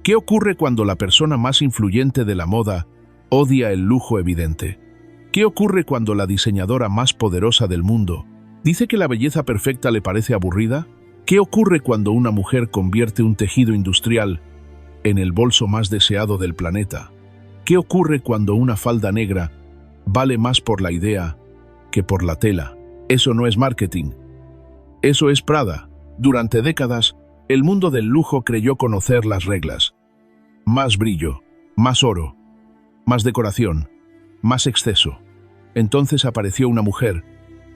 ¿Qué ocurre cuando la persona más influyente de la moda odia el lujo evidente? ¿Qué ocurre cuando la diseñadora más poderosa del mundo dice que la belleza perfecta le parece aburrida? ¿Qué ocurre cuando una mujer convierte un tejido industrial en el bolso más deseado del planeta? ¿Qué ocurre cuando una falda negra vale más por la idea que por la tela? Eso no es marketing. Eso es Prada. Durante décadas, el mundo del lujo creyó conocer las reglas. Más brillo, más oro, más decoración, más exceso. Entonces apareció una mujer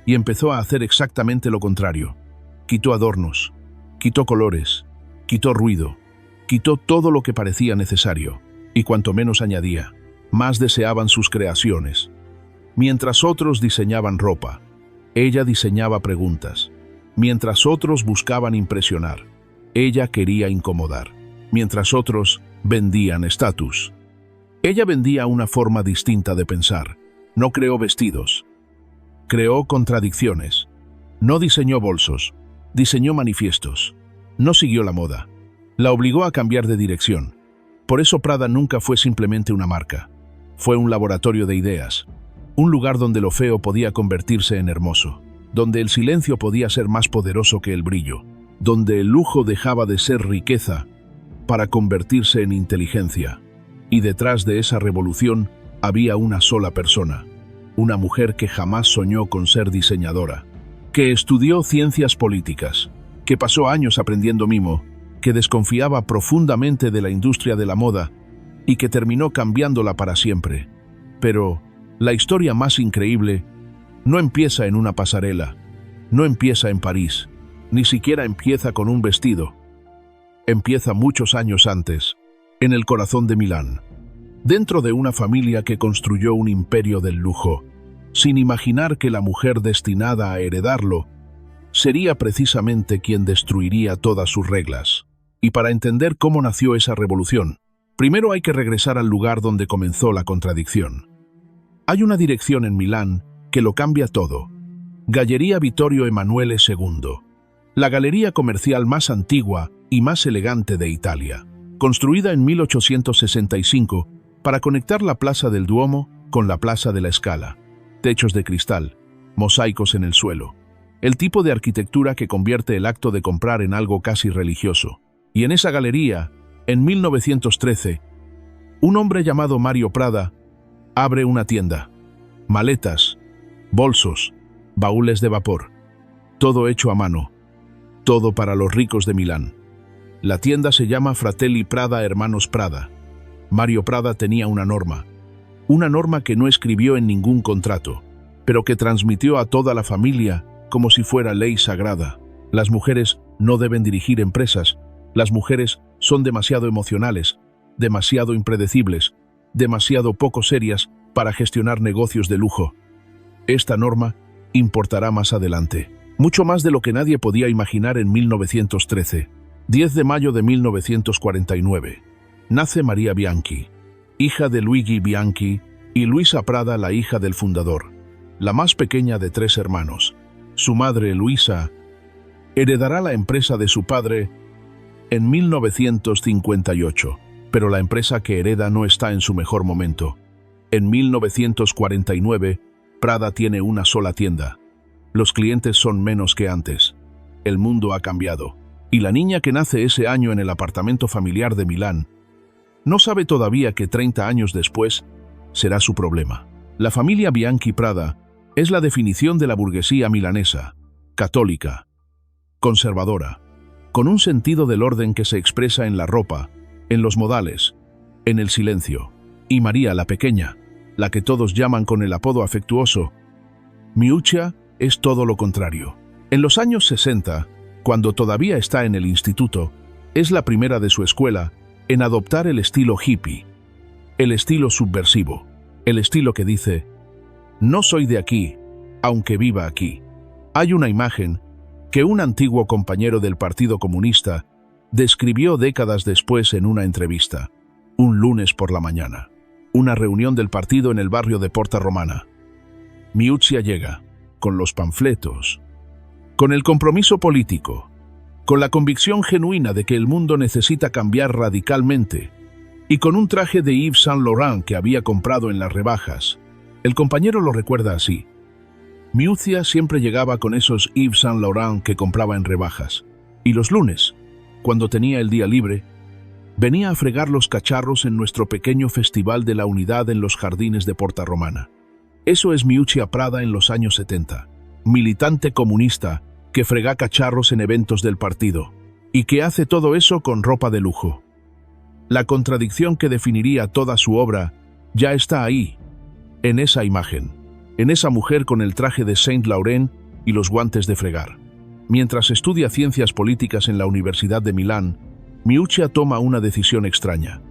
y empezó a hacer exactamente lo contrario. Quitó adornos, quitó colores, quitó ruido, quitó todo lo que parecía necesario, y cuanto menos añadía, más deseaban sus creaciones. Mientras otros diseñaban ropa, ella diseñaba preguntas. Mientras otros buscaban impresionar, ella quería incomodar. Mientras otros vendían estatus, ella vendía una forma distinta de pensar. No creó vestidos, creó contradicciones. No diseñó bolsos, diseñó manifiestos. No siguió la moda, la obligó a cambiar de dirección. Por eso Prada nunca fue simplemente una marca. Fue un laboratorio de ideas, un lugar donde lo feo podía convertirse en hermoso, donde el silencio podía ser más poderoso que el brillo, donde el lujo dejaba de ser riqueza para convertirse en inteligencia. Y detrás de esa revolución había una sola persona, una mujer que jamás soñó con ser diseñadora, que estudió ciencias políticas, que pasó años aprendiendo mimo, que desconfiaba profundamente de la industria de la moda y que terminó cambiándola para siempre. Pero la historia más increíble no empieza en una pasarela, no empieza en París, ni siquiera empieza con un vestido. Empieza muchos años antes, en el corazón de Milán, dentro de una familia que construyó un imperio del lujo, sin imaginar que la mujer destinada a heredarlo sería precisamente quien destruiría todas sus reglas. Y para entender cómo nació esa revolución, primero hay que regresar al lugar donde comenzó la contradicción. Hay una dirección en Milán que lo cambia todo: Galleria Vittorio Emanuele II, la galería comercial más antigua y más elegante de Italia, construida en 1865 para conectar la Plaza del Duomo con la Plaza de la Scala. Techos de cristal, mosaicos en el suelo, el tipo de arquitectura que convierte el acto de comprar en algo casi religioso. Y en esa galería, en 1913, un hombre llamado Mario Prada abre una tienda. Maletas, bolsos, baúles de vapor, todo hecho a mano, todo para los ricos de Milán. La tienda se llama Fratelli Prada Hermanos Prada. Mario Prada tenía una norma que no escribió en ningún contrato, pero que transmitió a toda la familia como si fuera ley sagrada. Las mujeres no deben dirigir empresas. Las mujeres son demasiado emocionales, demasiado impredecibles, demasiado poco serias para gestionar negocios de lujo. Esta norma importará más adelante, mucho más de lo que nadie podía imaginar. En 1913, 10 de mayo de 1949, nace Maria Bianchi, hija de Luigi Bianchi y Luisa Prada, la hija del fundador, la más pequeña de 3 hermanos. Su madre, Luisa, heredará la empresa de su padre en 1958, pero la empresa que hereda no está en su mejor momento. En 1949, Prada tiene una sola tienda. Los clientes son menos que antes. El mundo ha cambiado. Y la niña que nace ese año en el apartamento familiar de Milán no sabe todavía que 30 años después será su problema. La familia Bianchi Prada es la definición de la burguesía milanesa, católica, conservadora, con un sentido del orden que se expresa en la ropa, en los modales, en el silencio. Y María, la pequeña, la que todos llaman con el apodo afectuoso Miuccia, es todo lo contrario. En los años 60, cuando todavía está en el instituto, es la primera de su escuela en adoptar el estilo hippie, el estilo subversivo, el estilo que dice: no soy de aquí, aunque viva aquí. Hay una imagen que un antiguo compañero del Partido Comunista describió décadas después en una entrevista. Un lunes por la mañana, una reunión del partido en el barrio de Porta Romana. Miuccia llega, con los panfletos, con el compromiso político, con la convicción genuina de que el mundo necesita cambiar radicalmente, y con un traje de Yves Saint Laurent que había comprado en las rebajas. El compañero lo recuerda así. Miuccia siempre llegaba con esos Yves Saint Laurent que compraba en rebajas, y los lunes, cuando tenía el día libre, venía a fregar los cacharros en nuestro pequeño festival de la unidad en los jardines de Porta Romana. Eso es Miuccia Prada en los años 70, militante comunista que frega cacharros en eventos del partido, y que hace todo eso con ropa de lujo. La contradicción que definiría toda su obra ya está ahí, en esa imagen, en esa mujer con el traje de Saint Laurent y los guantes de fregar. Mientras estudia ciencias políticas en la Universidad de Milán, Miuccia toma una decisión extraña.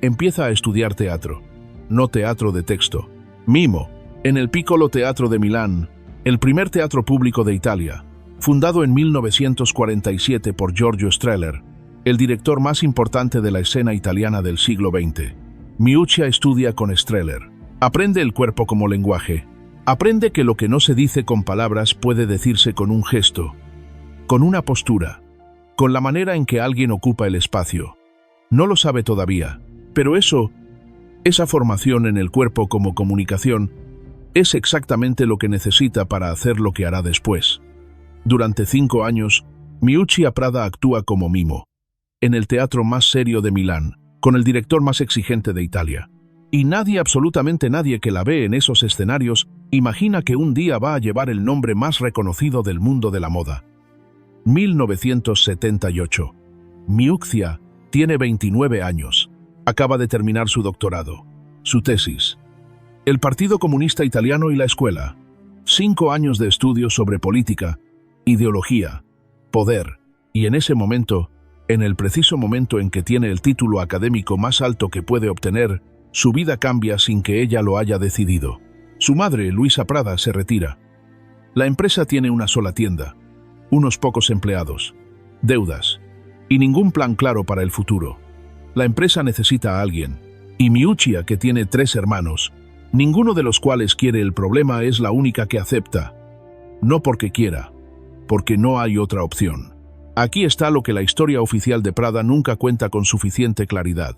Empieza a estudiar teatro, no teatro de texto, mimo, en el Piccolo Teatro de Milán, el primer teatro público de Italia, fundado en 1947 por Giorgio Strehler, el director más importante de la escena italiana del siglo XX. Miuccia estudia con Strehler. Aprende el cuerpo como lenguaje. Aprende que lo que no se dice con palabras puede decirse con un gesto, con una postura, con la manera en que alguien ocupa el espacio. No lo sabe todavía, pero esa formación en el cuerpo como comunicación, es exactamente lo que necesita para hacer lo que hará después. Durante 5 años, Miuccia Prada actúa como mimo, en el teatro más serio de Milán, con el director más exigente de Italia. Y nadie, absolutamente nadie que la ve en esos escenarios, imagina que un día va a llevar el nombre más reconocido del mundo de la moda. 1978. Miuccia tiene 29 años. Acaba de terminar su doctorado, su tesis. El Partido Comunista Italiano y la escuela. 5 años de estudios sobre política, ideología, poder, y en ese momento, en el preciso momento en que tiene el título académico más alto que puede obtener, su vida cambia sin que ella lo haya decidido. Su madre, Luisa Prada, se retira. La empresa tiene una sola tienda, unos pocos empleados, deudas, y ningún plan claro para el futuro. La empresa necesita a alguien, y Miuccia, que tiene 3 hermanos, ninguno de los cuales quiere el problema, es la única que acepta. No porque quiera, porque no hay otra opción. Aquí está lo que la historia oficial de Prada nunca cuenta con suficiente claridad.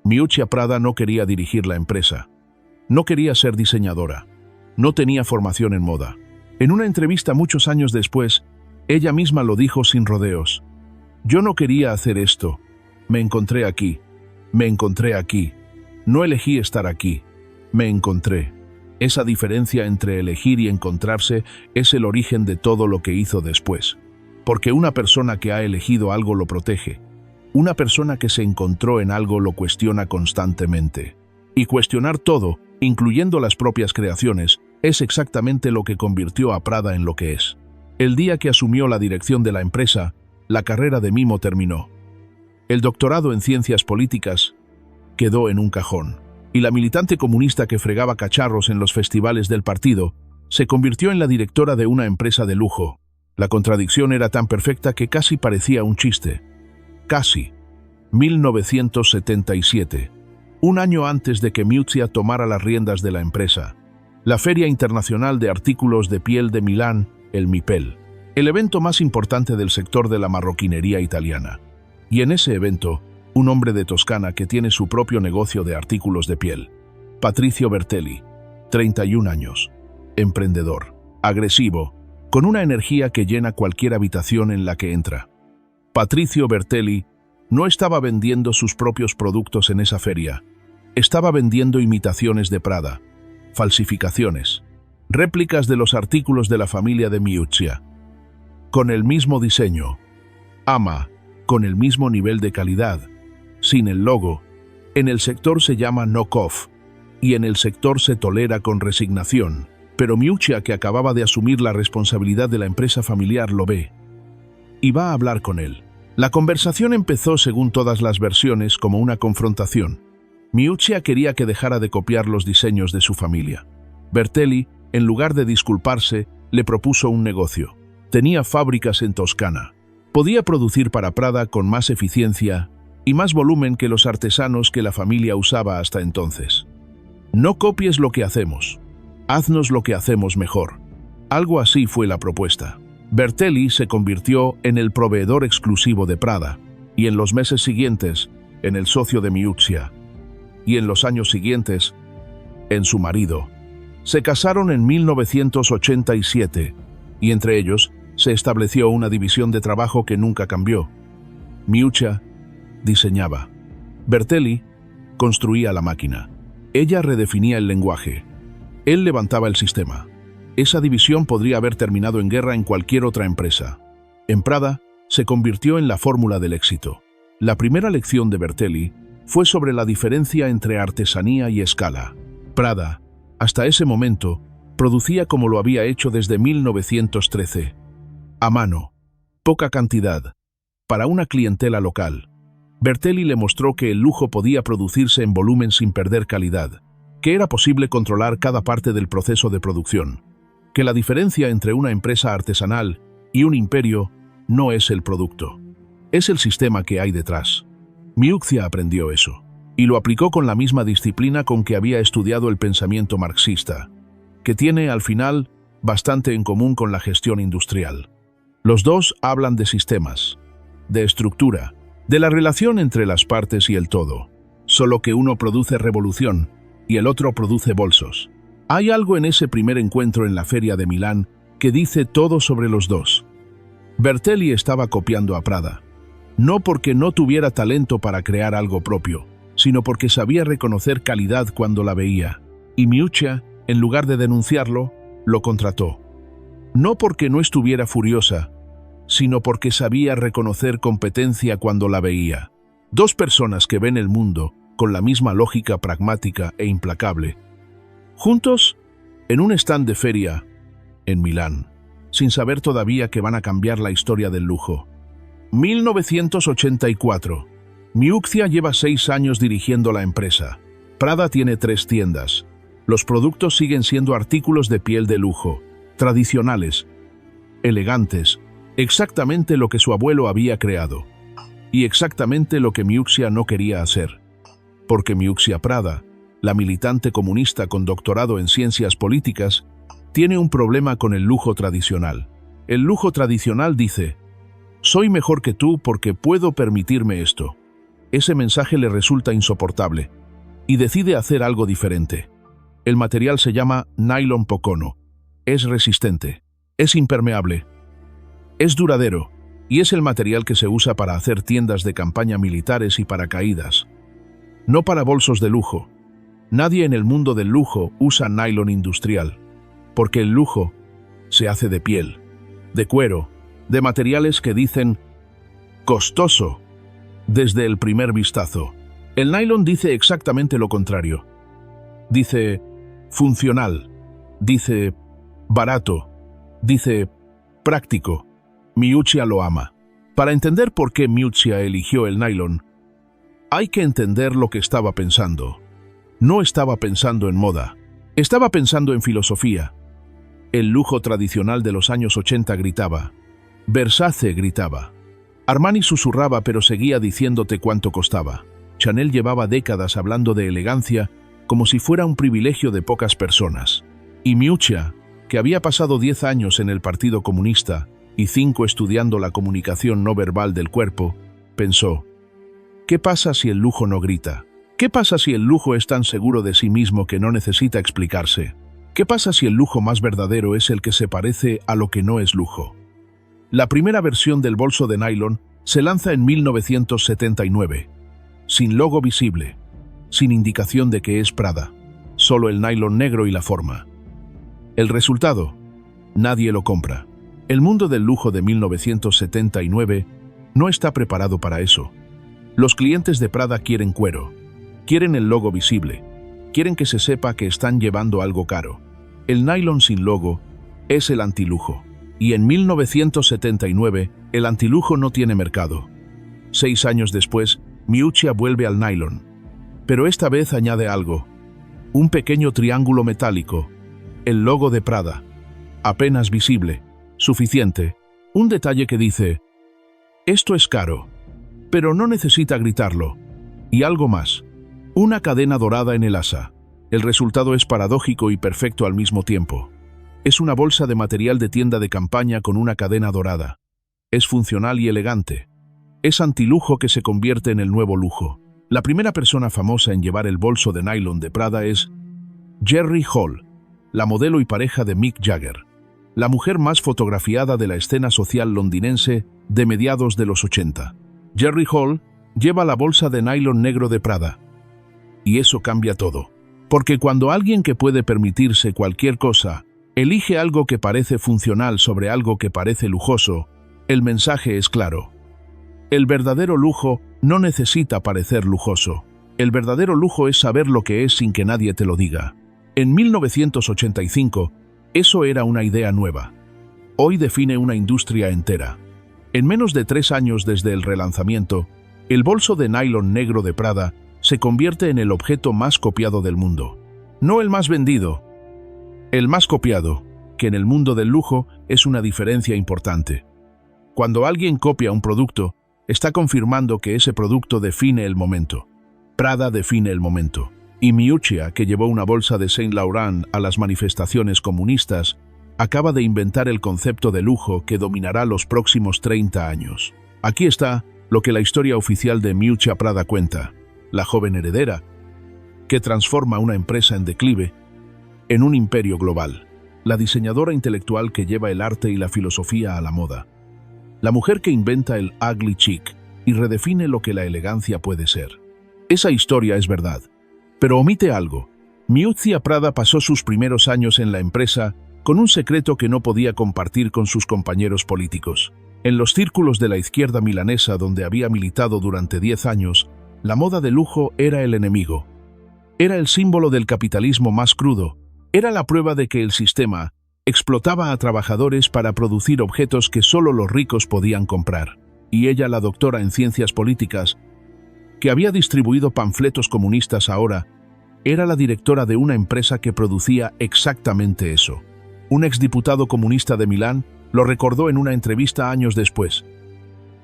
Miuccia Prada no quería dirigir la empresa. No quería ser diseñadora. No tenía formación en moda. En una entrevista muchos años después, ella misma lo dijo sin rodeos. Yo no quería hacer esto. Me encontré aquí. Me encontré aquí. No elegí estar aquí. Me encontré. Esa diferencia entre elegir y encontrarse es el origen de todo lo que hizo después. Porque una persona que ha elegido algo lo protege. Una persona que se encontró en algo lo cuestiona constantemente. Y cuestionar todo, incluyendo las propias creaciones, es exactamente lo que convirtió a Prada en lo que es. El día que asumió la dirección de la empresa, la carrera de mimo terminó. El doctorado en ciencias políticas quedó en un cajón. Y la militante comunista que fregaba cacharros en los festivales del partido se convirtió en la directora de una empresa de lujo. La contradicción era tan perfecta que casi parecía un chiste. Casi. 1977. Un año antes de que Miuccia tomara las riendas de la empresa. La Feria Internacional de Artículos de Piel de Milán, el MIPEL. El evento más importante del sector de la marroquinería italiana. Y en ese evento, un hombre de Toscana que tiene su propio negocio de artículos de piel. Patrizio Bertelli, 31 años, emprendedor, agresivo, con una energía que llena cualquier habitación en la que entra. Patrizio Bertelli no estaba vendiendo sus propios productos en esa feria, estaba vendiendo imitaciones de Prada, falsificaciones, réplicas de los artículos de la familia de Miuccia, con el mismo diseño, con el mismo nivel de calidad, sin el logo. En el sector se llama knock-off, y en el sector se tolera con resignación, pero Miuccia, que acababa de asumir la responsabilidad de la empresa familiar, lo ve. Y va a hablar con él. La conversación empezó, según todas las versiones, como una confrontación. Miuccia quería que dejara de copiar los diseños de su familia. Bertelli, en lugar de disculparse, le propuso un negocio. Tenía fábricas en Toscana. Podía producir para Prada con más eficiencia y más volumen que los artesanos que la familia usaba hasta entonces. No copies lo que hacemos. Haznos lo que hacemos mejor. Algo así fue la propuesta. Bertelli se convirtió en el proveedor exclusivo de Prada, y en los meses siguientes, en el socio de Miuccia, y en los años siguientes, en su marido. Se casaron en 1987, y entre ellos se estableció una división de trabajo que nunca cambió. Miuccia diseñaba. Bertelli construía la máquina. Ella redefinía el lenguaje. Él levantaba el sistema. Esa división podría haber terminado en guerra en cualquier otra empresa. En Prada se convirtió en la fórmula del éxito. La primera lección de Bertelli fue sobre la diferencia entre artesanía y escala. Prada, hasta ese momento, producía como lo había hecho desde 1913. A mano, poca cantidad, para una clientela local. Bertelli le mostró que el lujo podía producirse en volumen sin perder calidad, que era posible controlar cada parte del proceso de producción, que la diferencia entre una empresa artesanal y un imperio no es el producto, es el sistema que hay detrás. Miuccia aprendió eso, y lo aplicó con la misma disciplina con que había estudiado el pensamiento marxista, que tiene, al final, bastante en común con la gestión industrial. Los dos hablan de sistemas, de estructura, de la relación entre las partes y el todo, solo que uno produce revolución y el otro produce bolsos. Hay algo en ese primer encuentro en la Feria de Milán que dice todo sobre los dos. Bertelli estaba copiando a Prada, no porque no tuviera talento para crear algo propio, sino porque sabía reconocer calidad cuando la veía, y Miuccia, en lugar de denunciarlo, lo contrató. No porque no estuviera furiosa, sino porque sabía reconocer competencia cuando la veía. Dos personas que ven el mundo con la misma lógica pragmática e implacable. Juntos, en un stand de feria, en Milán, sin saber todavía que van a cambiar la historia del lujo. 1984. Miuccia lleva 6 años dirigiendo la empresa. Prada tiene 3 tiendas. Los productos siguen siendo artículos de piel de lujo, tradicionales, elegantes, exactamente lo que su abuelo había creado, y exactamente lo que Miuccia no quería hacer. Porque Miuccia Prada, la militante comunista con doctorado en ciencias políticas, tiene un problema con el lujo tradicional. El lujo tradicional dice: soy mejor que tú porque puedo permitirme esto. Ese mensaje le resulta insoportable, y decide hacer algo diferente. El material se llama nylon pocono. Es resistente, es impermeable, es duradero, y es el material que se usa para hacer tiendas de campaña militares y paracaídas. No para bolsos de lujo. Nadie en el mundo del lujo usa nylon industrial, porque el lujo se hace de piel, de cuero, de materiales que dicen costoso desde el primer vistazo. El nylon dice exactamente lo contrario. Dice funcional, dice barato, dice práctico. Miuccia lo ama. Para entender por qué Miuccia eligió el nylon, hay que entender lo que estaba pensando. No estaba pensando en moda, estaba pensando en filosofía. El lujo tradicional de los años 80 gritaba. Versace gritaba. Armani susurraba pero seguía diciéndote cuánto costaba. Chanel llevaba décadas hablando de elegancia como si fuera un privilegio de pocas personas. Y Miuccia, que había pasado 10 años en el Partido Comunista y 5 estudiando la comunicación no verbal del cuerpo, pensó: ¿qué pasa si el lujo no grita? ¿Qué pasa si el lujo es tan seguro de sí mismo que no necesita explicarse? ¿Qué pasa si el lujo más verdadero es el que se parece a lo que no es lujo? La primera versión del bolso de nylon se lanza en 1979, sin logo visible, sin indicación de que es Prada, solo el nylon negro y la forma. El resultado: nadie lo compra. El mundo del lujo de 1979 no está preparado para eso. Los clientes de Prada quieren cuero, quieren el logo visible, quieren que se sepa que están llevando algo caro. El nylon sin logo es el antilujo. Y en 1979, el antilujo no tiene mercado. 6 años después, Miuccia vuelve al nylon. Pero esta vez añade algo. Un pequeño triángulo metálico. El logo de Prada. Apenas visible. Suficiente. Un detalle que dice: esto es caro, pero no necesita gritarlo. Y algo más. Una cadena dorada en el asa. El resultado es paradójico y perfecto al mismo tiempo. Es una bolsa de material de tienda de campaña con una cadena dorada. Es funcional y elegante. Es antilujo que se convierte en el nuevo lujo. La primera persona famosa en llevar el bolso de nylon de Prada es Jerry Hall, la modelo y pareja de Mick Jagger, la mujer más fotografiada de la escena social londinense de mediados de los 80. Jerry Hall lleva la bolsa de nylon negro de Prada. Y eso cambia todo. Porque cuando alguien que puede permitirse cualquier cosa elige algo que parece funcional sobre algo que parece lujoso, el mensaje es claro. El verdadero lujo no necesita parecer lujoso. El verdadero lujo es saber lo que es sin que nadie te lo diga. En 1985, eso era una idea nueva. Hoy define una industria entera. En menos de 3 años desde el relanzamiento, el bolso de nylon negro de Prada se convierte en el objeto más copiado del mundo. No el más vendido, el más copiado, que en el mundo del lujo es una diferencia importante. Cuando alguien copia un producto, está confirmando que ese producto define el momento. Prada define el momento. Y Miuccia, que llevó una bolsa de Saint Laurent a las manifestaciones comunistas, acaba de inventar el concepto de lujo que dominará los próximos 30 años. Aquí está lo que la historia oficial de Miuccia Prada cuenta. La joven heredera, que transforma una empresa en declive en un imperio global. La diseñadora intelectual que lleva el arte y la filosofía a la moda. La mujer que inventa el ugly chic y redefine lo que la elegancia puede ser. Esa historia es verdad. Pero omite algo. Miuccia Prada pasó sus primeros años en la empresa con un secreto que no podía compartir con sus compañeros políticos. En los círculos de la izquierda milanesa donde había militado durante 10 años, la moda de lujo era el enemigo. Era el símbolo del capitalismo más crudo. Era la prueba de que el sistema explotaba a trabajadores para producir objetos que solo los ricos podían comprar. Y ella, la doctora en ciencias políticas, que había distribuido panfletos comunistas ahora, era la directora de una empresa que producía exactamente eso. Un exdiputado comunista de Milán lo recordó en una entrevista años después.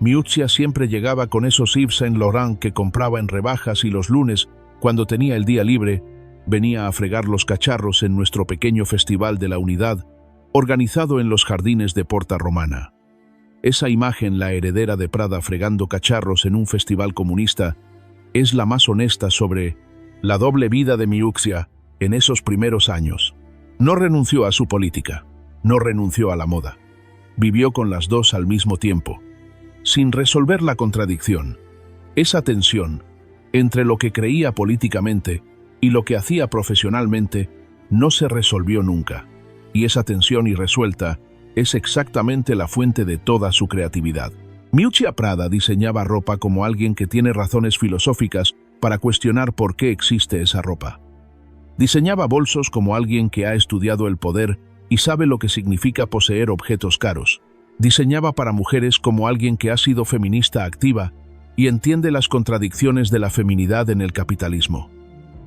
Miuccia siempre llegaba con esos Yves Saint Laurent que compraba en rebajas y los lunes, cuando tenía el día libre, venía a fregar los cacharros en nuestro pequeño festival de la unidad, organizado en los jardines de Porta Romana. Esa imagen, la heredera de Prada fregando cacharros en un festival comunista, es la más honesta sobre la doble vida de Miuccia en esos primeros años. No renunció a su política, no renunció a la moda. Vivió con las dos al mismo tiempo, sin resolver la contradicción. Esa tensión entre lo que creía políticamente y lo que hacía profesionalmente no se resolvió nunca. Y esa tensión irresuelta es exactamente la fuente de toda su creatividad. Miuccia Prada diseñaba ropa como alguien que tiene razones filosóficas para cuestionar por qué existe esa ropa. Diseñaba bolsos como alguien que ha estudiado el poder y sabe lo que significa poseer objetos caros. Diseñaba para mujeres como alguien que ha sido feminista activa y entiende las contradicciones de la feminidad en el capitalismo.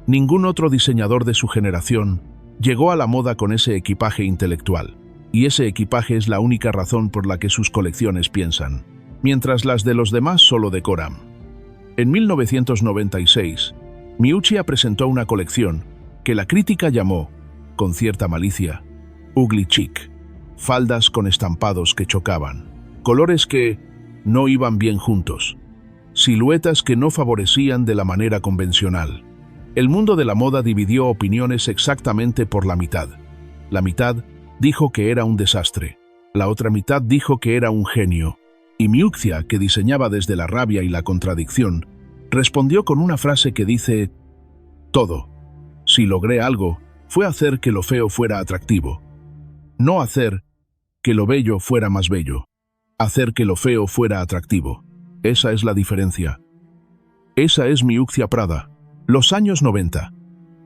Ningún otro diseñador de su generación llegó a la moda con ese equipaje intelectual, y ese equipaje es la única razón por la que sus colecciones piensan, mientras las de los demás solo decoran. En 1996, Miuccia presentó una colección que la crítica llamó, con cierta malicia, ugly chic, faldas con estampados que chocaban, colores que no iban bien juntos, siluetas que no favorecían de la manera convencional. El mundo de la moda dividió opiniones exactamente por la mitad. La mitad dijo que era un desastre, la otra mitad dijo que era un genio, y Miuccia, que diseñaba desde la rabia y la contradicción, respondió con una frase que dice: todo, si logré algo, fue hacer que lo feo fuera atractivo. No hacer que lo bello fuera más bello. Hacer que lo feo fuera atractivo. Esa es la diferencia. Esa es Miuccia Prada. Los años 90.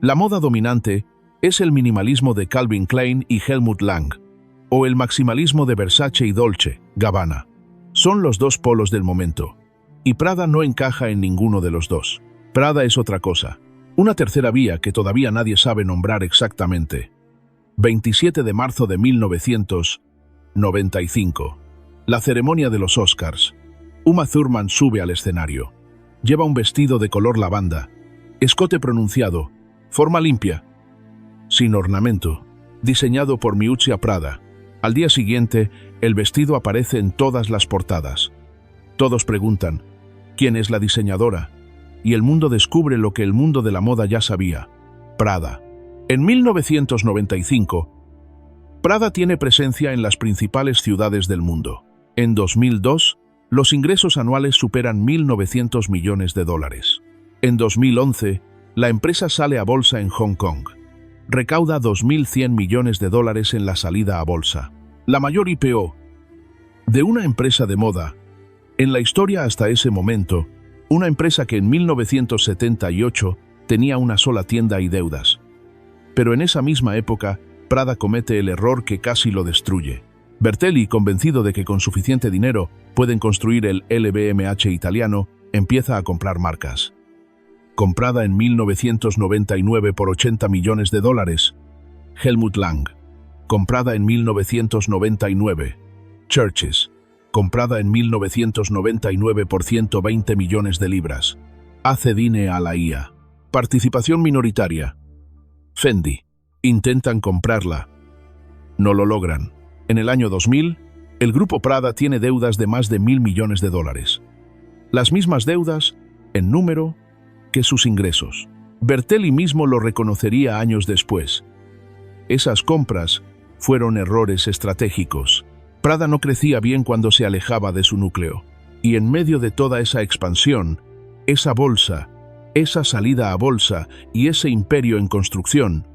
La moda dominante es el minimalismo de Calvin Klein y Helmut Lang, o el maximalismo de Versace y Dolce Gabbana. Son los dos polos del momento, y Prada no encaja en ninguno de los dos. Prada es otra cosa, una tercera vía que todavía nadie sabe nombrar exactamente. 27 de marzo de 1995. La ceremonia de los Oscars. Uma Thurman sube al escenario. Lleva un vestido de color lavanda, escote pronunciado, forma limpia, sin ornamento, diseñado por Miuccia Prada. Al día siguiente, el vestido aparece en todas las portadas. Todos preguntan, ¿quién es la diseñadora? Y el mundo descubre lo que el mundo de la moda ya sabía: Prada. En 1995, Prada tiene presencia en las principales ciudades del mundo. En 2002, los ingresos anuales superan 1.900 millones de dólares. En 2011, la empresa sale a bolsa en Hong Kong. Recauda 2.100 millones de dólares en la salida a bolsa. La mayor IPO de una empresa de moda en la historia hasta ese momento, una empresa que en 1978 tenía una sola tienda y deudas. Pero en esa misma época, Prada comete el error que casi lo destruye. Bertelli, convencido de que con suficiente dinero pueden construir el LVMH italiano, empieza a comprar marcas. Comprada en 1999 por 80 millones de dólares, Helmut Lang. Comprada en 1999, Church's. Comprada en 1999 por 120 millones de libras. Accedine a la IA. Participación minoritaria. Fendi. Intentan comprarla. No lo logran. En el año 2000, el grupo Prada tiene deudas de más de 1.000 millones de dólares. Las mismas deudas, en número, que sus ingresos. Bertelli mismo lo reconocería años después. Esas compras fueron errores estratégicos. Prada no crecía bien cuando se alejaba de su núcleo. Y en medio de toda esa expansión, esa bolsa, esa salida a bolsa y ese imperio en construcción,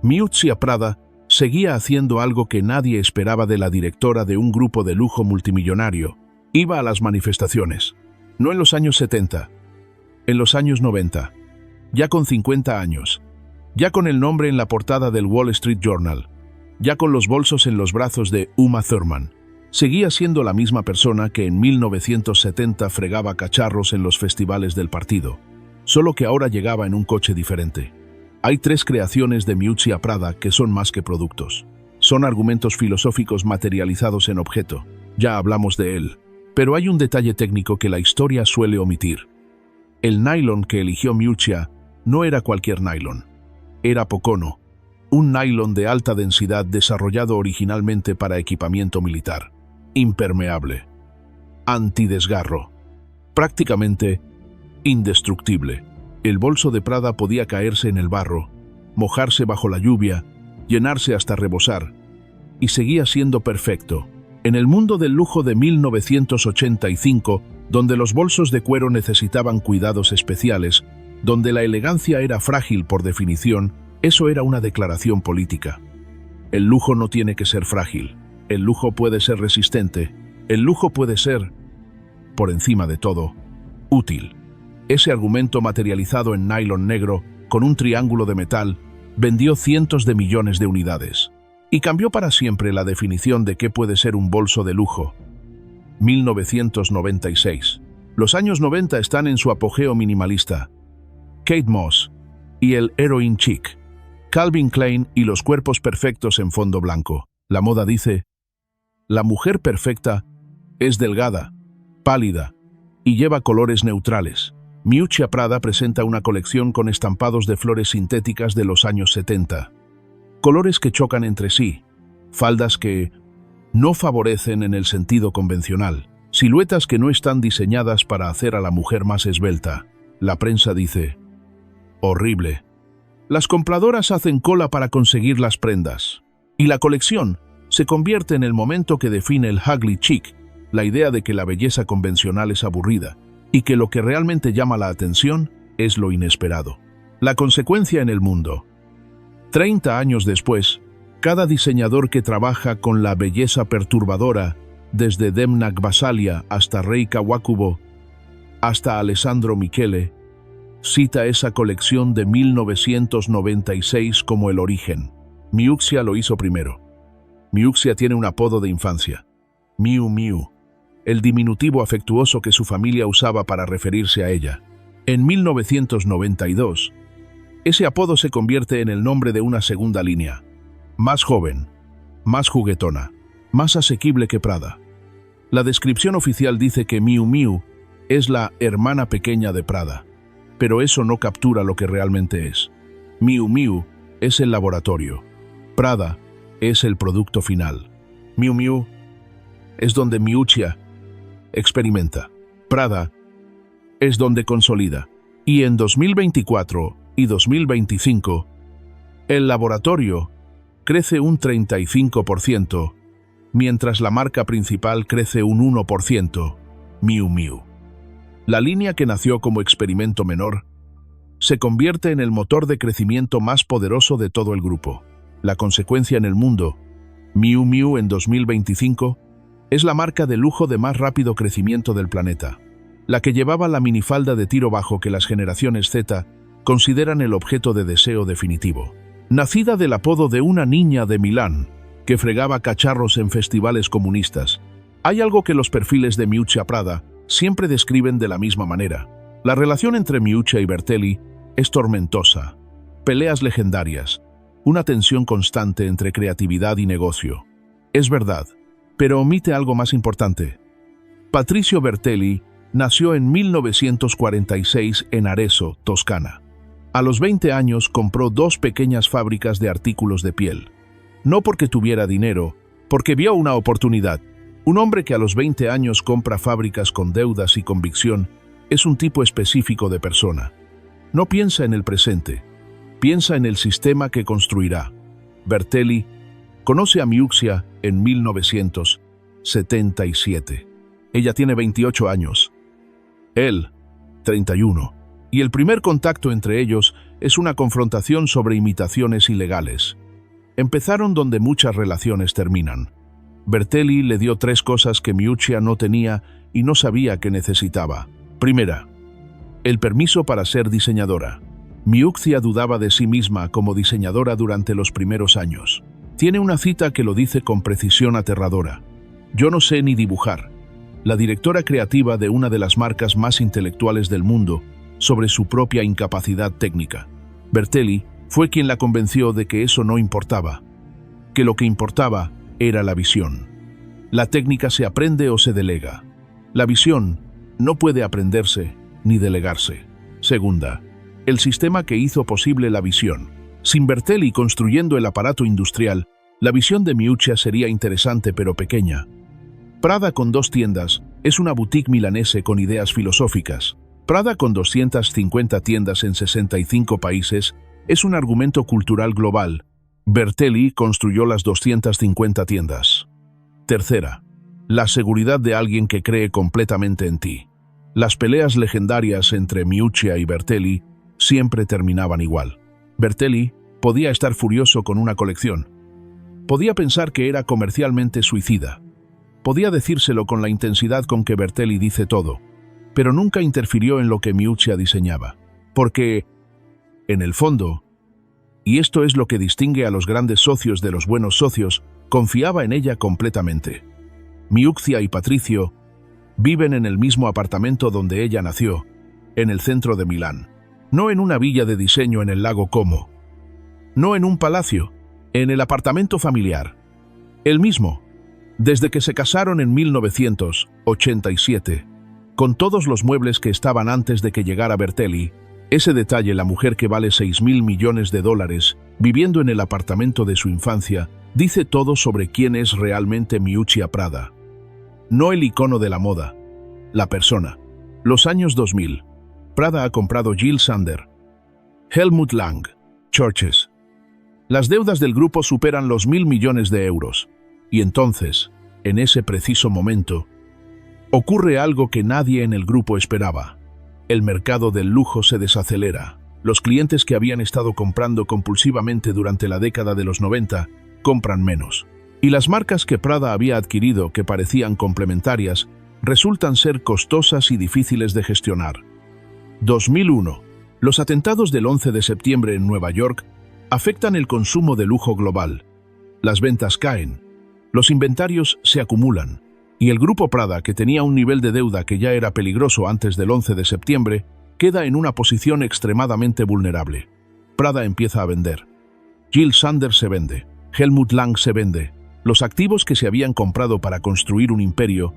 Miuccia Prada seguía haciendo algo que nadie esperaba de la directora de un grupo de lujo multimillonario. Iba a las manifestaciones. No en los años 70, en los años 90, ya con 50 años, ya con el nombre en la portada del Wall Street Journal, ya con los bolsos en los brazos de Uma Thurman. Seguía siendo la misma persona que en 1970 fregaba cacharros en los festivales del partido, solo que ahora llegaba en un coche diferente. Hay 3 creaciones de Miuccia Prada que son más que productos. Son argumentos filosóficos materializados en objeto. Ya hablamos de él. Pero hay un detalle técnico que la historia suele omitir. El nylon que eligió Miuccia no era cualquier nylon. Era Pocono, un nylon de alta densidad desarrollado originalmente para equipamiento militar. Impermeable. Antidesgarro. Prácticamente indestructible. El bolso de Prada podía caerse en el barro, mojarse bajo la lluvia, llenarse hasta rebosar, y seguía siendo perfecto. En el mundo del lujo de 1985, donde los bolsos de cuero necesitaban cuidados especiales, donde la elegancia era frágil por definición, eso era una declaración política. El lujo no tiene que ser frágil. El lujo puede ser resistente. El lujo puede ser, por encima de todo, útil. Ese argumento materializado en nylon negro, con un triángulo de metal, vendió cientos de millones de unidades. Y cambió para siempre la definición de qué puede ser un bolso de lujo. 1996. Los años 90 están en su apogeo minimalista. Kate Moss y el Heroin Chic. Calvin Klein y los cuerpos perfectos en fondo blanco. La moda dice: la mujer perfecta es delgada, pálida y lleva colores neutrales. Miuccia Prada presenta una colección con estampados de flores sintéticas de los años 70. Colores que chocan entre sí, faldas que no favorecen en el sentido convencional, siluetas que no están diseñadas para hacer a la mujer más esbelta. La prensa dice: horrible. Las compradoras hacen cola para conseguir las prendas. Y la colección se convierte en el momento que define el ugly chic, la idea de que la belleza convencional es aburrida y que lo que realmente llama la atención es lo inesperado. La consecuencia en el mundo. 30 años después, cada diseñador que trabaja con la belleza perturbadora, desde Demna Gvasalia hasta Rei Kawakubo, hasta Alessandro Michele, cita esa colección de 1996 como el origen. Miuccia lo hizo primero. Miuccia tiene un apodo de infancia: Miu Miu, el diminutivo afectuoso que su familia usaba para referirse a ella. En 1992, ese apodo se convierte en el nombre de una segunda línea, más joven, más juguetona, más asequible que Prada. La descripción oficial dice que Miu Miu es la hermana pequeña de Prada, pero eso no captura lo que realmente es. Miu Miu es el laboratorio. Prada es el producto final. Miu Miu es donde Miuccia experimenta. Prada es donde consolida. Y en 2024 y 2025, el laboratorio crece un 35%, mientras la marca principal crece un 1%, Miu Miu. La línea que nació como experimento menor se convierte en el motor de crecimiento más poderoso de todo el grupo. La consecuencia en el mundo, Miu Miu en 2025, es la marca de lujo de más rápido crecimiento del planeta, la que llevaba la minifalda de tiro bajo que las generaciones Z consideran el objeto de deseo definitivo. Nacida del apodo de una niña de Milán que fregaba cacharros en festivales comunistas, hay algo que los perfiles de Miuccia Prada siempre describen de la misma manera. La relación entre Miuccia y Bertelli es tormentosa, peleas legendarias, una tensión constante entre creatividad y negocio. Es verdad, pero omite algo más importante. Patrizio Bertelli nació en 1946 en Arezzo, Toscana. A los 20 años compró 2 pequeñas fábricas de artículos de piel. No porque tuviera dinero, porque vio una oportunidad. Un hombre que a los 20 años compra fábricas con deudas y convicción es un tipo específico de persona. No piensa en el presente, piensa en el sistema que construirá. Bertelli conoce a Miuccia en 1977. Ella tiene 28 años. Él, 31. Y el primer contacto entre ellos es una confrontación sobre imitaciones ilegales. Empezaron donde muchas relaciones terminan. Bertelli le dio 3 cosas que Miuccia no tenía y no sabía que necesitaba. Primera, el permiso para ser diseñadora. Miuccia dudaba de sí misma como diseñadora durante los primeros años. Tiene una cita que lo dice con precisión aterradora. Yo no sé ni dibujar. La directora creativa de una de las marcas más intelectuales del mundo, sobre su propia incapacidad técnica. Bertelli fue quien la convenció de que eso no importaba, que lo que importaba era la visión. La técnica se aprende o se delega. La visión no puede aprenderse ni delegarse. Segunda, el sistema que hizo posible la visión. Sin Bertelli construyendo el aparato industrial, la visión de Miuccia sería interesante pero pequeña. Prada con 2 tiendas es una boutique milanese con ideas filosóficas. Prada con 250 tiendas en 65 países es un argumento cultural global. Bertelli construyó las 250 tiendas. Tercera, la seguridad de alguien que cree completamente en ti. Las peleas legendarias entre Miuccia y Bertelli siempre terminaban igual. Bertelli podía estar furioso con una colección. Podía pensar que era comercialmente suicida. Podía decírselo con la intensidad con que Bertelli dice todo, pero nunca interfirió en lo que Miuccia diseñaba. Porque, en el fondo, y esto es lo que distingue a los grandes socios de los buenos socios, confiaba en ella completamente. Miuccia y Patrizio viven en el mismo apartamento donde ella nació, en el centro de Milán. No en una villa de diseño en el lago Como. No en un palacio, en el apartamento familiar. El mismo, desde que se casaron en 1987, con todos los muebles que estaban antes de que llegara Bertelli. Ese detalle, la mujer que vale $6.000 millones, viviendo en el apartamento de su infancia, dice todo sobre quién es realmente Miuccia Prada. No el icono de la moda, la persona. Los años 2000. Prada ha comprado Jil Sander, Helmut Lang, Churches. Las deudas del grupo superan los 1.000 millones de euros. Y entonces, en ese preciso momento, ocurre algo que nadie en el grupo esperaba. El mercado del lujo se desacelera. Los clientes que habían estado comprando compulsivamente durante la década de los 90 compran menos. Y las marcas que Prada había adquirido, que parecían complementarias, resultan ser costosas y difíciles de gestionar. 2001. Los atentados del 11 de septiembre en Nueva York afectan el consumo de lujo global. Las ventas caen. Los inventarios se acumulan. Y el grupo Prada, que tenía un nivel de deuda que ya era peligroso antes del 11 de septiembre, queda en una posición extremadamente vulnerable. Prada empieza a vender. Jil Sander se vende. Helmut Lang se vende. Los activos que se habían comprado para construir un imperio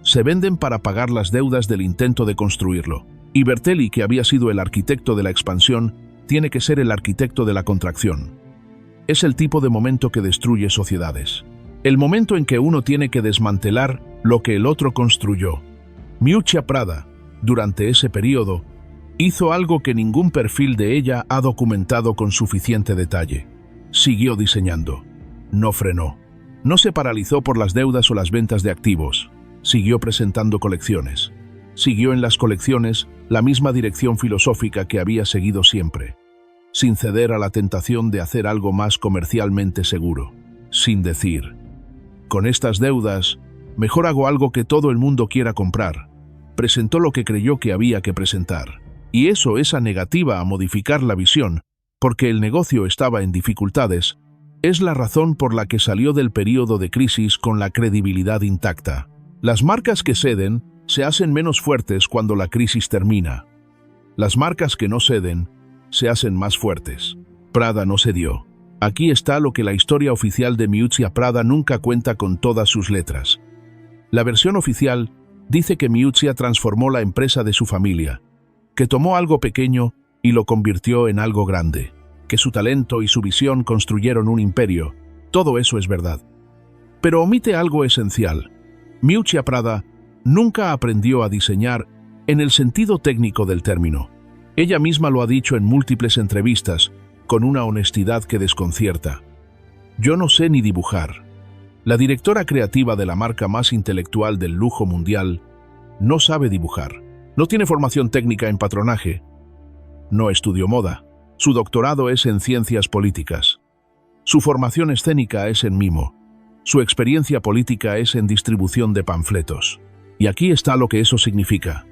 se venden para pagar las deudas del intento de construirlo. Y Bertelli, que había sido el arquitecto de la expansión, tiene que ser el arquitecto de la contracción. es el tipo de momento que destruye sociedades. El momento en que uno tiene que desmantelar lo que el otro construyó. Miuccia Prada, durante ese periodo, hizo algo que ningún perfil de ella ha documentado con suficiente detalle. Siguió diseñando. No frenó. No se paralizó por las deudas o las ventas de activos. Siguió presentando colecciones. Siguió en las colecciones la misma dirección filosófica que había seguido siempre, sin ceder a la tentación de hacer algo más comercialmente seguro, sin decir, con estas deudas, mejor hago algo que todo el mundo quiera comprar. Presentó lo que creyó que había que presentar. Y esa negativa a modificar la visión, porque el negocio estaba en dificultades, es la razón por la que salió del período de crisis con la credibilidad intacta. Las marcas que ceden se hacen menos fuertes cuando la crisis termina. Las marcas que no ceden se hacen más fuertes. Prada no cedió. Aquí está lo que la historia oficial de Miuccia Prada nunca cuenta con todas sus letras. La versión oficial dice que Miuccia transformó la empresa de su familia, que tomó algo pequeño y lo convirtió en algo grande, que su talento y su visión construyeron un imperio. Todo eso es verdad. Pero omite algo esencial. Miuccia Prada nunca aprendió a diseñar en el sentido técnico del término. Ella misma lo ha dicho en múltiples entrevistas, con una honestidad que desconcierta. Yo no sé ni dibujar. La directora creativa de la marca más intelectual del lujo mundial no sabe dibujar. No tiene formación técnica en patronaje. No estudió moda. Su doctorado es en ciencias políticas. Su formación escénica es en mimo. Su experiencia política es en distribución de panfletos. Y aquí está lo que eso significa.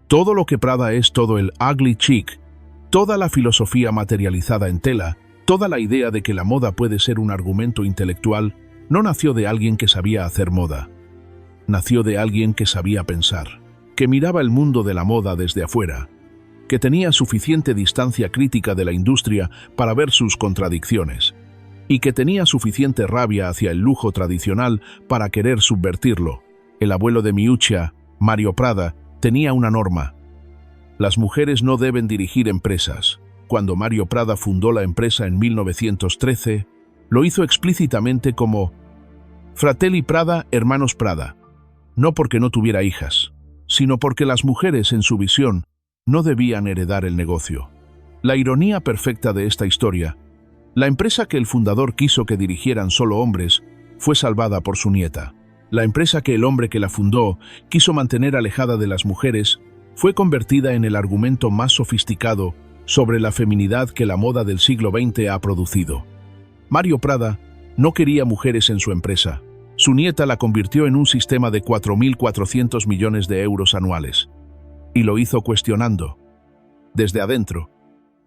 Todo lo que Prada es, todo el ugly chic, toda la filosofía materializada en tela, toda la idea de que la moda puede ser un argumento intelectual, no nació de alguien que sabía hacer moda. Nació de alguien que sabía pensar, que miraba el mundo de la moda desde afuera, que tenía suficiente distancia crítica de la industria para ver sus contradicciones, y que tenía suficiente rabia hacia el lujo tradicional para querer subvertirlo. El abuelo de Miuccia, Mario Prada, tenía una norma. Las mujeres no deben dirigir empresas. Cuando Mario Prada fundó la empresa en 1913, lo hizo explícitamente como Fratelli Prada, hermanos Prada, no porque no tuviera hijas, sino porque las mujeres, en su visión, no debían heredar el negocio. La ironía perfecta de esta historia: la empresa que el fundador quiso que dirigieran solo hombres fue salvada por su nieta. La empresa que el hombre que la fundó quiso mantener alejada de las mujeres fue convertida en el argumento más sofisticado sobre la feminidad que la moda del siglo XX ha producido. Mario Prada no quería mujeres en su empresa. Su nieta la convirtió en un sistema de 4.400 millones de euros anuales. Y lo hizo cuestionando, desde adentro,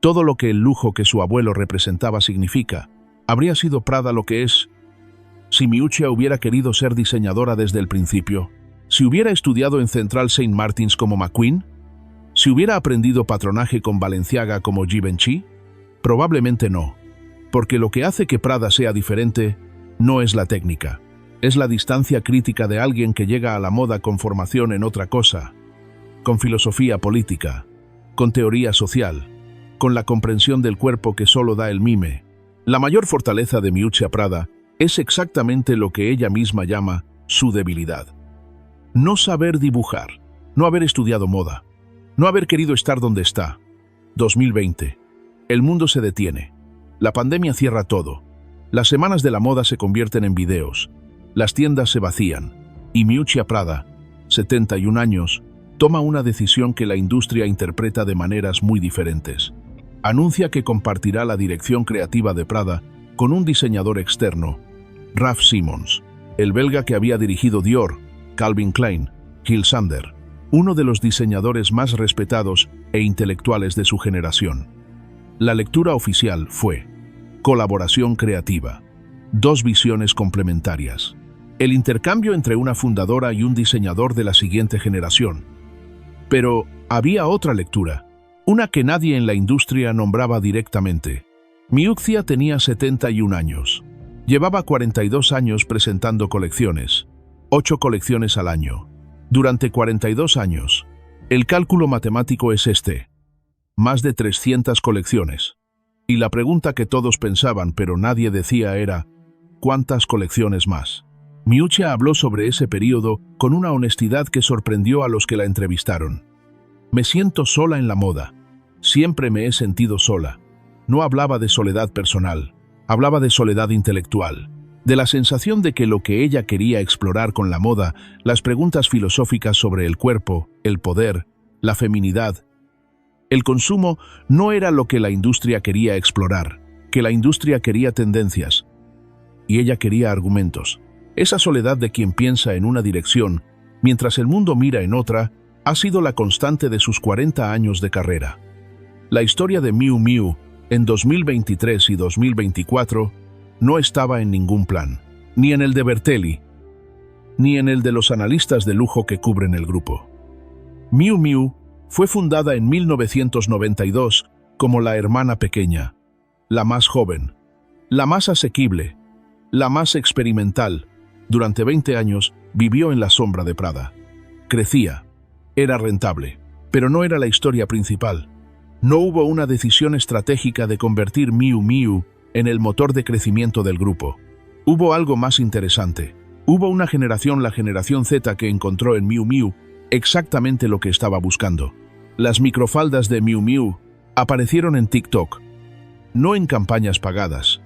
todo lo que el lujo que su abuelo representaba significa. ¿Habría sido Prada lo que es? Si Miuccia hubiera querido ser diseñadora desde el principio, si hubiera estudiado en Central Saint Martins como McQueen, si hubiera aprendido patronaje con Balenciaga como Givenchy, probablemente no, porque lo que hace que Prada sea diferente no es la técnica, es la distancia crítica de alguien que llega a la moda con formación en otra cosa, con filosofía política, con teoría social, con la comprensión del cuerpo que solo da el mime. La mayor fortaleza de Miuccia Prada es exactamente lo que ella misma llama su debilidad. No saber dibujar, no haber estudiado moda, no haber querido estar donde está. 2020. El mundo se detiene. La pandemia cierra todo. Las semanas de la moda se convierten en videos. Las tiendas se vacían. Y Miuccia Prada, 71 años, toma una decisión que la industria interpreta de maneras muy diferentes. Anuncia que compartirá la dirección creativa de Prada con un diseñador externo, Raf Simons, el belga que había dirigido Dior, Calvin Klein, Jil Sander, uno de los diseñadores más respetados e intelectuales de su generación. La lectura oficial fue colaboración creativa, dos visiones complementarias, el intercambio entre una fundadora y un diseñador de la siguiente generación. Pero había otra lectura, una que nadie en la industria nombraba directamente. Miuccia tenía 71 años. Llevaba 42 años presentando colecciones, 8 colecciones al año. Durante 42 años, el cálculo matemático es este: más de 300 colecciones. Y la pregunta que todos pensaban pero nadie decía era, ¿cuántas colecciones más? Miuccia habló sobre ese periodo con una honestidad que sorprendió a los que la entrevistaron. Me siento sola en la moda. Siempre me he sentido sola. No hablaba de soledad personal, hablaba de soledad intelectual, de la sensación de que lo que ella quería explorar con la moda, las preguntas filosóficas sobre el cuerpo, el poder, la feminidad, el consumo, no era lo que la industria quería explorar, que la industria quería tendencias, y ella quería argumentos. Esa soledad de quien piensa en una dirección, mientras el mundo mira en otra, ha sido la constante de sus 40 años de carrera. La historia de Miu Miu, en 2023 y 2024, no estaba en ningún plan, ni en el de Bertelli, ni en el de los analistas de lujo que cubren el grupo. Miu Miu fue fundada en 1992 como la hermana pequeña, la más joven, la más asequible, la más experimental. Durante 20 años vivió en la sombra de Prada. Crecía, era rentable, pero no era la historia principal. No hubo una decisión estratégica de convertir Miu Miu en el motor de crecimiento del grupo. Hubo algo más interesante. Hubo una generación, la generación Z, que encontró en Miu Miu exactamente lo que estaba buscando. Las microfaldas de Miu Miu aparecieron en TikTok, no en campañas pagadas,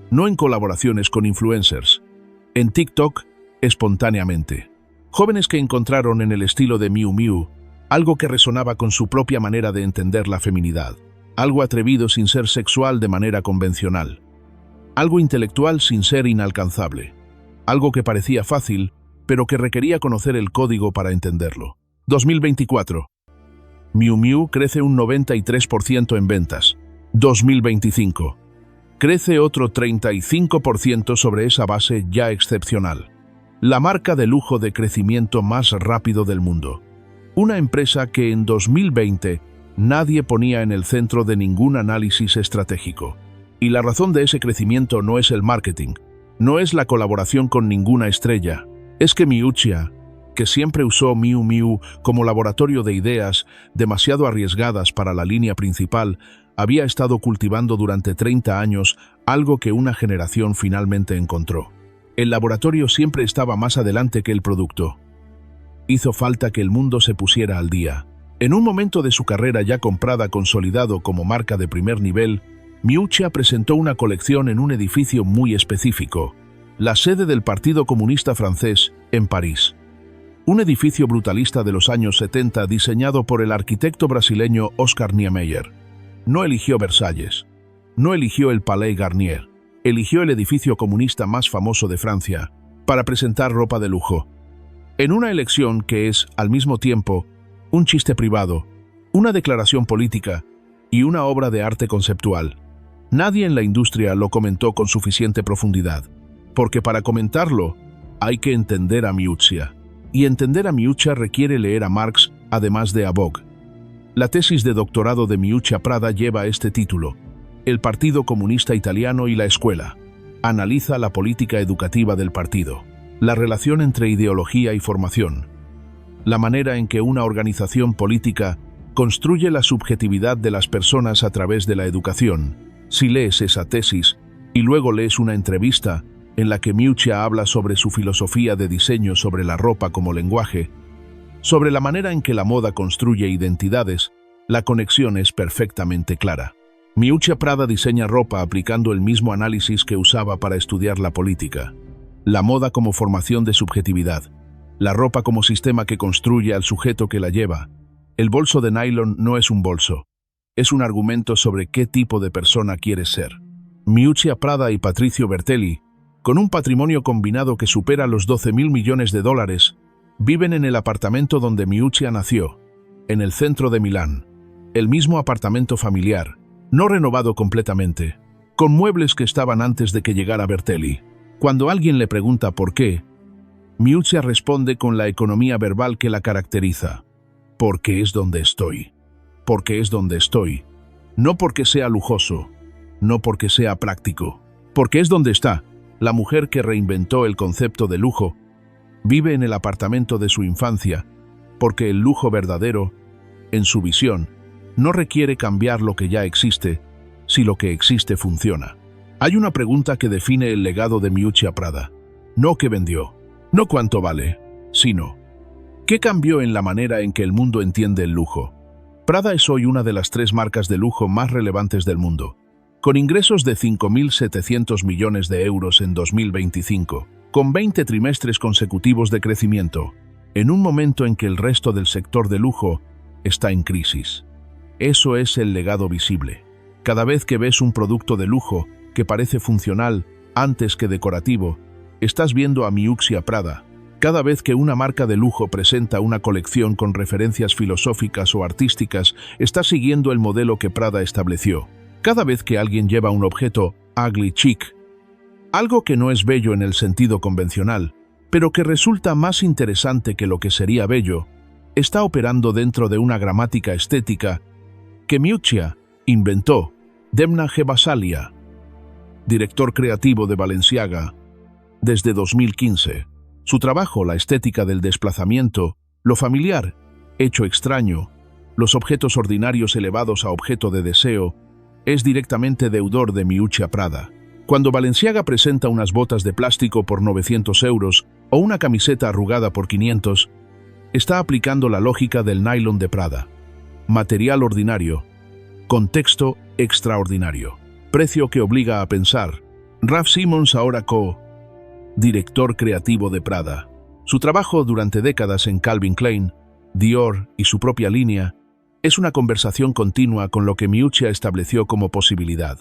no en colaboraciones con influencers. En TikTok, espontáneamente. Jóvenes que encontraron en el estilo de Miu Miu algo que resonaba con su propia manera de entender la feminidad, algo atrevido sin ser sexual de manera convencional, algo intelectual sin ser inalcanzable, algo que parecía fácil, pero que requería conocer el código para entenderlo. 2024. Miu Miu crece un 93% en ventas. 2025. Crece otro 35% sobre esa base ya excepcional. La marca de lujo de crecimiento más rápido del mundo. Una empresa que en 2020 nadie ponía en el centro de ningún análisis estratégico. Y la razón de ese crecimiento no es el marketing, no es la colaboración con ninguna estrella. Es que Miuccia, que siempre usó Miu Miu como laboratorio de ideas demasiado arriesgadas para la línea principal, había estado cultivando durante 30 años algo que una generación finalmente encontró. El laboratorio siempre estaba más adelante que el producto. Hizo falta que el mundo se pusiera al día. En un momento de su carrera ya comprada, consolidado como marca de primer nivel, Miuccia presentó una colección en un edificio muy específico, la sede del Partido Comunista Francés, en París. Un edificio brutalista de los años 70 diseñado por el arquitecto brasileño Oscar Niemeyer. No eligió Versalles, no eligió el Palais Garnier, eligió el edificio comunista más famoso de Francia para presentar ropa de lujo. En una elección que es, al mismo tiempo, un chiste privado, una declaración política y una obra de arte conceptual. Nadie en la industria lo comentó con suficiente profundidad, porque para comentarlo hay que entender a Miuccia. Y entender a Miuccia requiere leer a Marx, además de a Vogue. La tesis de doctorado de Miuccia Prada lleva este título: El Partido Comunista Italiano y la Escuela. Analiza la política educativa del partido, la relación entre ideología y formación, la manera en que una organización política construye la subjetividad de las personas a través de la educación. Si lees esa tesis y luego lees una entrevista en la que Miuccia habla sobre su filosofía de diseño sobre la ropa como lenguaje, sobre la manera en que la moda construye identidades, la conexión es perfectamente clara. Miuccia Prada diseña ropa aplicando el mismo análisis que usaba para estudiar la política. La moda como formación de subjetividad, la ropa como sistema que construye al sujeto que la lleva. El bolso de nylon no es un bolso, es un argumento sobre qué tipo de persona quieres ser. Miuccia Prada y Patrizio Bertelli, con un patrimonio combinado que supera los 12.000 millones de dólares, viven en el apartamento donde Miuccia nació, en el centro de Milán. El mismo apartamento familiar, no renovado completamente, con muebles que estaban antes de que llegara Bertelli. Cuando alguien le pregunta por qué, Miuccia responde con la economía verbal que la caracteriza. Porque es donde estoy. Porque es donde estoy. No porque sea lujoso, no porque sea práctico. Porque es donde está. La mujer que reinventó el concepto de lujo vive en el apartamento de su infancia, porque el lujo verdadero, en su visión, no requiere cambiar lo que ya existe, si lo que existe funciona. Hay una pregunta que define el legado de Miuccia Prada. No qué vendió, no cuánto vale, sino ¿qué cambió en la manera en que el mundo entiende el lujo? Prada es hoy una de las 3 marcas de lujo más relevantes del mundo, con ingresos de 5.700 millones de euros en 2025, con 20 trimestres consecutivos de crecimiento, en un momento en que el resto del sector de lujo está en crisis. Eso es el legado visible. Cada vez que ves un producto de lujo que parece funcional antes que decorativo, estás viendo a Miuccia Prada. Cada vez que una marca de lujo presenta una colección con referencias filosóficas o artísticas, está siguiendo el modelo que Prada estableció. Cada vez que alguien lleva un objeto ugly chic, algo que no es bello en el sentido convencional, pero que resulta más interesante que lo que sería bello, está operando dentro de una gramática estética que Miuccia inventó. Demna Gvasalia, director creativo de Balenciaga, desde 2015. Su trabajo, la estética del desplazamiento, lo familiar, hecho extraño, los objetos ordinarios elevados a objeto de deseo, es directamente deudor de Miuccia Prada. Cuando Balenciaga presenta unas botas de plástico por 900 euros o una camiseta arrugada por 500, está aplicando la lógica del nylon de Prada. Material ordinario, contexto extraordinario, precio que obliga a pensar. Raf Simons, ahora director creativo de Prada. Su trabajo durante décadas en Calvin Klein, Dior y su propia línea es una conversación continua con lo que Miuccia estableció como posibilidad.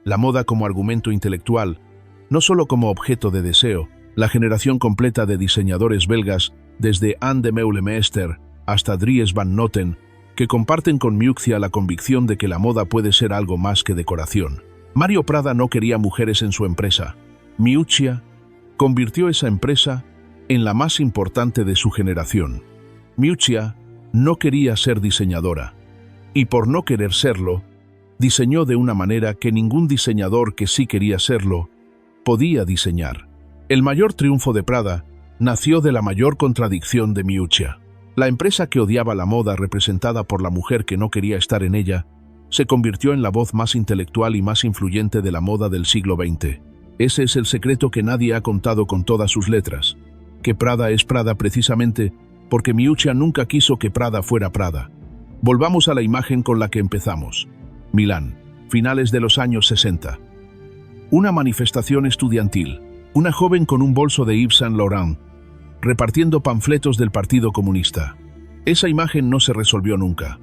La moda como argumento intelectual, no solo como objeto de deseo. La generación completa de diseñadores belgas, desde Anne de Meulemeester hasta Dries Van Noten, que comparten con Miuccia la convicción de que la moda puede ser algo más que decoración. Mario Prada no quería mujeres en su empresa. Miuccia convirtió esa empresa en la más importante de su generación. Miuccia no quería ser diseñadora, y por no querer serlo, diseñó de una manera que ningún diseñador que sí quería serlo podía diseñar. El mayor triunfo de Prada nació de la mayor contradicción de Miuccia. La empresa que odiaba la moda, representada por la mujer que no quería estar en ella, se convirtió en la voz más intelectual y más influyente de la moda del siglo XX. Ese es el secreto que nadie ha contado con todas sus letras, que Prada es Prada precisamente porque Miuccia nunca quiso que Prada fuera Prada. Volvamos a la imagen con la que empezamos. Milán, finales de los años 60. Una manifestación estudiantil. Una joven con un bolso de Yves Saint Laurent, repartiendo panfletos del Partido Comunista. Esa imagen no se resolvió nunca.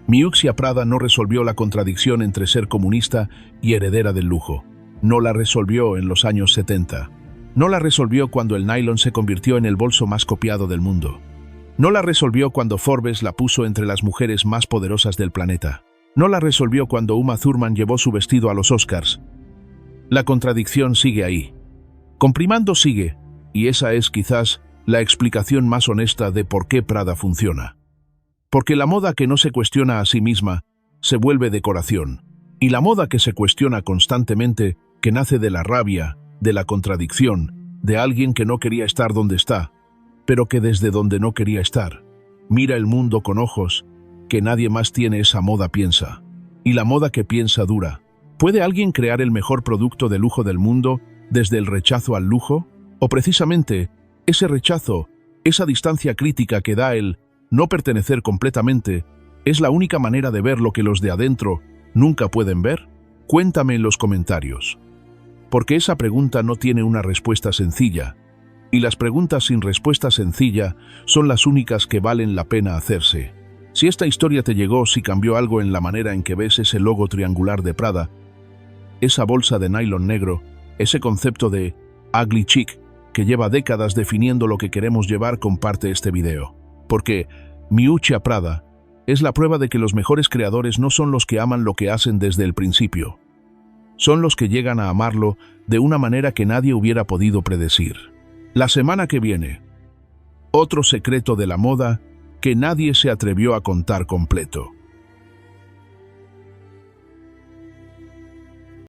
Miuccia Prada no resolvió la contradicción entre ser comunista y heredera del lujo. No la resolvió en los años 70. No la resolvió cuando el nylon se convirtió en el bolso más copiado del mundo. No la resolvió cuando Forbes la puso entre las mujeres más poderosas del planeta. No la resolvió cuando Uma Thurman llevó su vestido a los Oscars. La contradicción sigue ahí. Comprimando sigue, y esa es quizás la explicación más honesta de por qué Prada funciona. Porque la moda que no se cuestiona a sí misma se vuelve decoración, y la moda que se cuestiona constantemente, que nace de la rabia, de la contradicción, de alguien que no quería estar donde está, pero que desde donde no quería estar, mira el mundo con ojos que nadie más tiene. Esa moda piensa, y la moda que piensa dura. ¿Puede alguien crear el mejor producto de lujo del mundo desde el rechazo al lujo? ¿O precisamente ese rechazo, esa distancia crítica que da el no pertenecer completamente, es la única manera de ver lo que los de adentro nunca pueden ver? Cuéntame en los comentarios. Porque esa pregunta no tiene una respuesta sencilla, y las preguntas sin respuesta sencilla son las únicas que valen la pena hacerse. Si esta historia te llegó, si cambió algo en la manera en que ves ese logo triangular de Prada, esa bolsa de nylon negro, ese concepto de ugly chic que lleva décadas definiendo lo que queremos llevar, comparte este video. Porque Miuccia Prada es la prueba de que los mejores creadores no son los que aman lo que hacen desde el principio. Son los que llegan a amarlo de una manera que nadie hubiera podido predecir. La semana que viene, otro secreto de la moda que nadie se atrevió a contar completo.